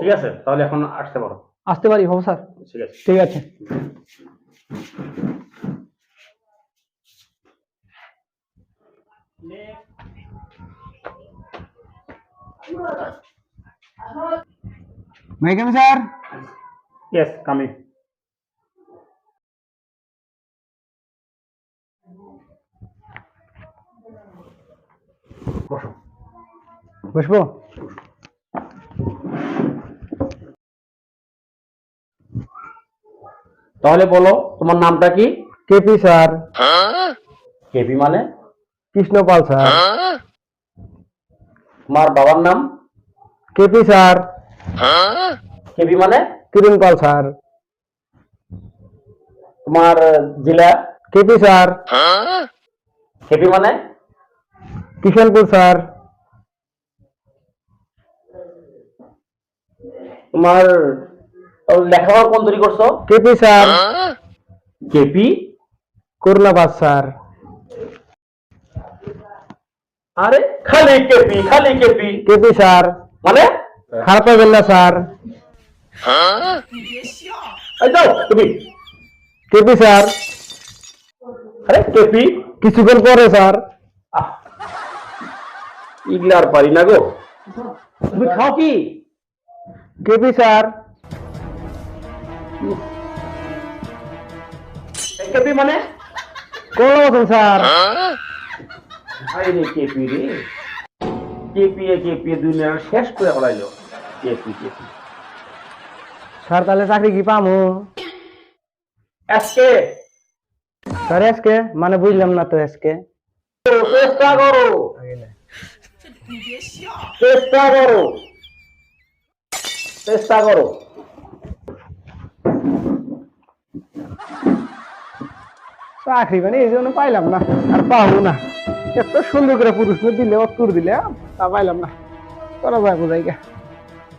ঠিক আছে, তাহলে এখন আসতে পারো। আসতে পারি? হবো স্যার। ঠিক আছে। ঠিক আছে। May I come, sir? Yes, coming. বসো। বসবো? তাহলে বলো তোমার নামটা কি? KP sir. কেপি মানে? কৃষ্ণপাল স্যার। তোমার বাবার নাম? KP sir. কেপি মানে? কিরণ পাল স্যার। তোমার জেলা? KP sir. কেপি মানে? কিষানপুর স্যার। তোমার লেখাপড়া কোন তৈরি করছো? KP sir. কেপি? করুণাবাদ স্যার। আরে খালি কেপি, খালি কেপি। KP sir. মানে? খারাপ পাবেন না স্যার। এই যাও তুমি। KP sir. আরে কেপি? কিছুক্ষণ পরে স্যার। আহ, ইগলা আর পারি না গো। তুমি খাও কি? KP sir. এই কেপি মানে? কোন আছেন স্যার? আরে রে কেপি রে, কেপি দুনিয়া শেষ করে ফেলাইলো। KP KP. স্যার তাহলে চাকরি কি পামু? আজকে স্যার আজকে মানে বুঝলাম না তো আজকে। চেষ্টা করো, চেষ্টা করো, চেষ্টা করো। চাকরি মানে এই জন্য পাইলাম না, আর পাবো না। এত সুন্দর করে প্রশ্ন দিলে, উত্তর দিলে তা পাইলাম না। করা যায় বোঝাই গা।